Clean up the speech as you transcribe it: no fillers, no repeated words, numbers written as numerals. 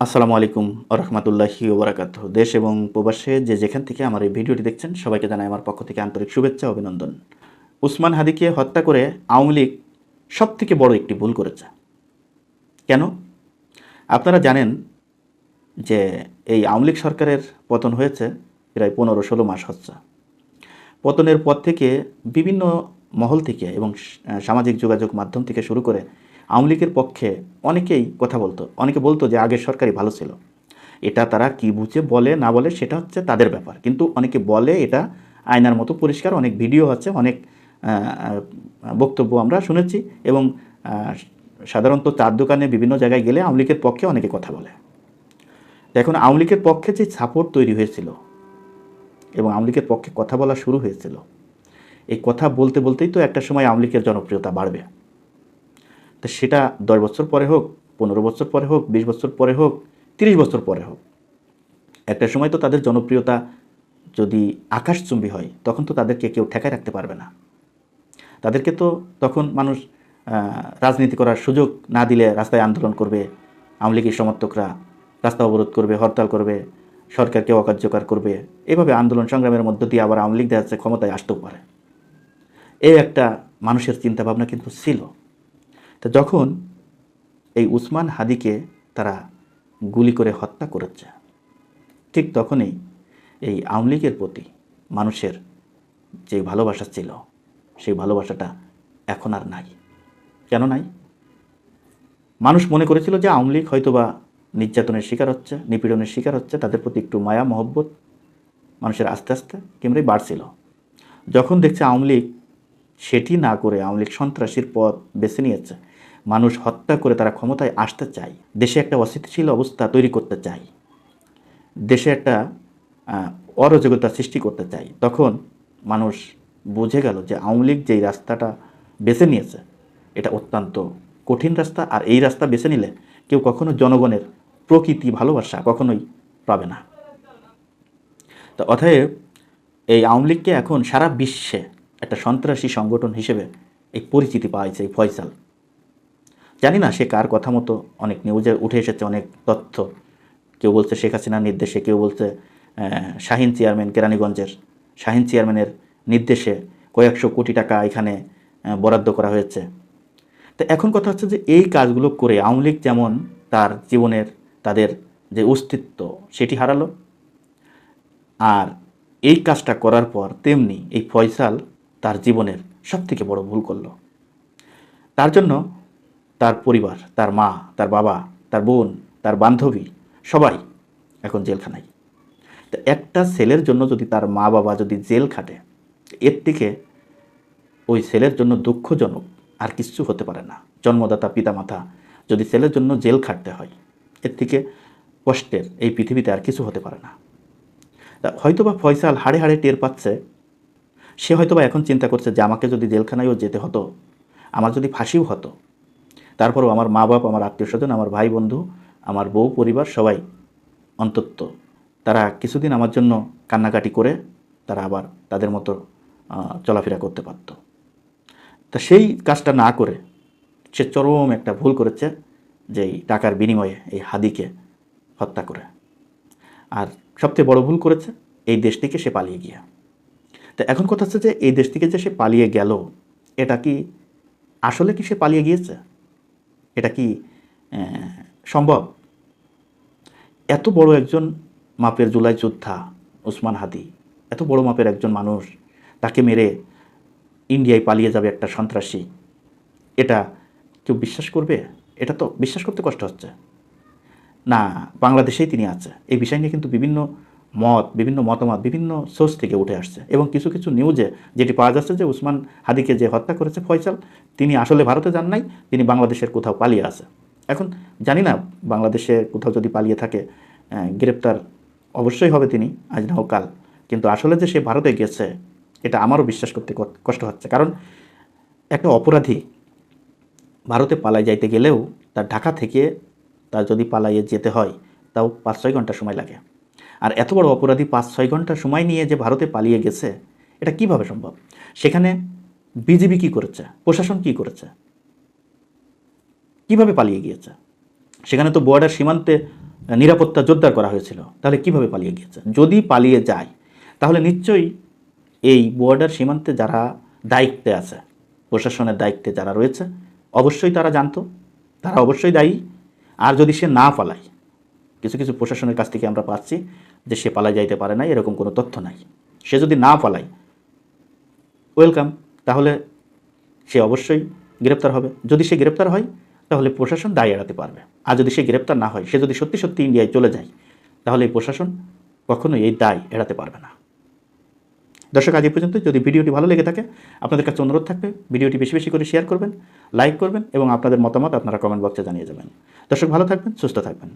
আসসালামু আলাইকুম রহমতুল্লাহি ওবরাকাতুহ। দেশ এবং প্রবাসে যে যেখান থেকে আমার এই ভিডিওটি দেখছেন সবাইকে জানাই আমার পক্ষ থেকে আন্তরিক শুভেচ্ছা অভিনন্দন। উসমান হাদিকে হত্যা করে আওয়ামী লীগ সবথেকে বড় একটি ভুল করেছে। কেন? আপনারা জানেন যে এই আওয়ামী লীগ সরকারের পতন হয়েছে প্রায় 15-16 মাস হচ্ছে। পতনের পর থেকে বিভিন্ন মহল থেকে এবং সামাজিক যোগাযোগ মাধ্যম থেকে শুরু করে আওয়ামী লীগের পক্ষে অনেকেই কথা বলতো। অনেকে বলতো যে আগের সরকারই ভালো ছিল। এটা তারা কি বুঝে বলে না বলে সেটা হচ্ছে তাদের ব্যাপার, কিন্তু অনেকে বলে এটা আয়নার মতো পরিষ্কার। অনেক ভিডিও আছে, অনেক বক্তব্য আমরা শুনেছি এবং সাধারণত চার দোকানে বিভিন্ন জায়গায় গেলে আওয়ামী লীগের পক্ষে অনেকে কথা বলে। এখন আওয়ামী লীগের পক্ষে যে সাপোর্ট তৈরি হয়েছিল এবং আওয়ামী লীগের পক্ষে কথা বলা শুরু হয়েছিল, এই কথা বলতে বলতেই তো একটা সময় আওয়ামী লীগের জনপ্রিয়তা বাড়বে। তো সেটা 10 বছর পরে হোক, 15 বছর পরে হোক, 20 বছর পরে হোক, 30 বছর পরে হোক, একটা সময় তো তাদের জনপ্রিয়তা যদি আকাশচুম্বী হয় তখন তো তাদেরকে কেউ ঠেকায় রাখতে পারবে না। তাদেরকে তো তখন মানুষ রাজনীতি করার সুযোগ না দিলে রাস্তায় আন্দোলন করবে, আওয়ামী লীগের সমর্থকরা রাস্তা অবরোধ করবে, হরতাল করবে, সরকারকে অকার্যকর করবে। এভাবে আন্দোলন সংগ্রামের মধ্য দিয়ে আবার আওয়ামী লীগ দেখা যাচ্ছে ক্ষমতায় আসতেও পারে। এই একটা মানুষের চিন্তাভাবনা কিন্তু ছিল। তো যখন এই উসমান হাদিকে তারা গুলি করে হত্যা করেছে, ঠিক তখনই এই আওয়ামী লীগের প্রতি মানুষের যে ভালোবাসা ছিল সেই ভালোবাসাটা এখন আর নাই। কেন নাই? মানুষ মনে করেছিল যে আওয়ামী লীগ হয়তোবা নির্যাতনের শিকার হচ্ছে, নিপীড়নের শিকার হচ্ছে, তাদের প্রতি একটু মায়া মহব্বত মানুষের আস্তে আস্তে কেমনই বাড়ছিল। যখন দেখছে আওয়ামী লীগ সেটি না করে আওয়ামী লীগ সন্ত্রাসীর পথ বেছে নিয়েছে, মানুষ হত্যা করে তারা ক্ষমতায় আসতে চায়, দেশে একটা অস্থিতিশীল অবস্থা তৈরি করতে চায়, দেশে একটা অরাজকতা সৃষ্টি করতে চায়, তখন মানুষ বুঝে গেল যে আওয়ামী লীগ যেই রাস্তাটা বেছে নিয়েছে এটা অত্যন্ত কঠিন রাস্তা, আর এই রাস্তা বেছে নিলে কেউ কখনো জনগণের প্রকৃতি ভালোবাসা কখনোই পাবে না। তো অতএব এই আওয়ামী লীগকে এখন সারা বিশ্বে একটা সন্ত্রাসী সংগঠন হিসেবে এই পরিচিতি পাওয়াছে এই ফয়সাল। জানি না সে কার কথা মতো, অনেক নিউজে উঠে এসেছে অনেক তথ্য। কেউ বলছে শেখ হাসিনার নির্দেশে, কেউ বলছে শাহীন চেয়ারম্যান, কেরানীগঞ্জের শাহীন চেয়ারম্যানের নির্দেশে কয়েকশো কোটি টাকা এখানে বরাদ্দ করা হয়েছে। তো এখন কথা হচ্ছে যে এই কাজগুলো করে আওয়ামী লীগ যেমন তার জীবনের তাদের যে অস্তিত্ব সেটি হারালো, আর এই কাজটা করার পর তেমনি এই ফয়সাল তার জীবনের সবথেকে বড় ভুল করলো। তার জন্য তার পরিবার, তার মা, তার বাবা, তার বোন, তার বান্ধবী সবাই এখন জেলখানায়। তো একটা ছেলের জন্য যদি তার মা বাবা যদি জেল খাটে, এর থেকে ওই ছেলের জন্য দুঃখজনক আর কিছু হতে পারে না। জন্মদাতা পিতামাতা যদি ছেলের জন্য জেল খাটতে হয়, এর থেকে কষ্টের এই পৃথিবীতে আর কিছু হতে পারে না। হয়তোবা ফয়সাল হাড়ে হাড়ে টের পাচ্ছে, সে হয়তোবা এখন চিন্তা করছে যে আমাকে যদি জেলখানায়ও যেতে হতো, আমার যদি ফাঁসিও হতো, তারপরেও আমার মা বাপ, আমার আত্মীয় স্বজন, আমার ভাই বন্ধু, আমার বউ পরিবার সবাই অন্তত তারা কিছুদিন আমার জন্য কান্নাকাটি করে তারা আবার তাদের মতো চলাফেরা করতে পারত। তা সেই কাজটা না করে সে চরম একটা ভুল করেছে, যে এই টাকার বিনিময়ে এই হাদিকে হত্যা করে। আর সবচেয়ে বড় ভুল করেছে এই দেশ থেকে সে পালিয়ে গিয়া। তো এখন কথা হচ্ছে যে এই দেশ থেকে যে সে পালিয়ে গেল, এটা কি আসলে কি সে পালিয়ে গিয়েছে? এটা কি সম্ভব? এত বড় একজন মাপের জুলাই যোদ্ধা উসমান হাদি, এত বড় মাপের একজন মানুষ, তাকে মেরে ইন্ডিয়ায় পালিয়ে যাবে একটা সন্ত্রাসী, এটা কেউ বিশ্বাস করবে? এটা তো বিশ্বাস করতে কষ্ট হচ্ছে। না, বাংলাদেশেই তিনি আছে, এই বিষয় নিয়ে কিন্তু বিভিন্ন মত, বিভিন্ন মতামত বিভিন্ন সোর্স থেকে উঠে আসছে এবং কিছু কিছু নিউজে যেটি পাওয়া যাচ্ছে যে উসমান হাদিকে যে হত্যা করেছে ফয়সাল, তিনি আসলে ভারতে যান নাই, তিনি বাংলাদেশের কোথাও পালিয়ে আছে। এখন জানি না, বাংলাদেশে কোথাও যদি পালিয়ে থাকে গ্রেপ্তার অবশ্যই হবে তিনি, আজ না হোক কাল। কিন্তু আসলে যে সে ভারতে গেছে এটা আমারও বিশ্বাস করতে কষ্ট হচ্ছে। কারণ একটা অপরাধী ভারতে পালাই যাইতে গেলেও তার ঢাকা থেকে তার যদি পালাইয়ে যেতে হয় তাও 5-6 ঘন্টা সময় লাগে। আর এত বড় অপরাধী 5-6 ঘন্টা সময় নিয়ে যে ভারতে পালিয়ে গেছে, এটা কিভাবে সম্ভব? সেখানে বিজিবি কি করেছে, প্রশাসন কি করেছে, কিভাবে পালিয়ে গিয়েছে? সেখানে তো বর্ডার সীমান্তে নিরাপত্তা জোরদার করা হয়েছিল, তাহলে কিভাবে পালিয়ে গিয়েছে? যদি পালিয়ে যায় তাহলে নিশ্চয়ই এই বর্ডার সীমান্তে যারা দায়িত্বে আছে, প্রশাসনের দায়িত্বে যারা রয়েছে, অবশ্যই তারা জানতো, তারা অবশ্যই দায়ী। আর যদি সে না পালায়, কিছু কিছু প্রশাসনের কাছ থেকে আমরা পাচ্ছি যে সে পালায় যাইতে পারে না, এরকম কোনো তথ্য নাই। সে যদি না পালায়, ওয়েলকাম, তাহলে সে অবশ্যই গ্রেপ্তার হবে। যদি সে গ্রেপ্তার হয় তাহলে প্রশাসন দায় এড়াতে পারবে। আর যদি সে গ্রেপ্তার না হয়, সে যদি সত্যি সত্যি ইন্ডিয়ায় চলে যায়, তাহলে এই প্রশাসন কখনোই এই দায় এড়াতে পারবে না। দর্শক, আজ এই পর্যন্ত। যদি ভিডিওটি ভালো লেগে থাকে, আপনাদের কাছে অনুরোধ থাকবে ভিডিওটি বেশি বেশি করে শেয়ার করবেন, লাইক করবেন এবং আপনাদের মতামত আপনারা কমেন্ট বক্সে জানিয়ে যাবেন। দর্শক, ভালো থাকবেন, সুস্থ থাকবেন।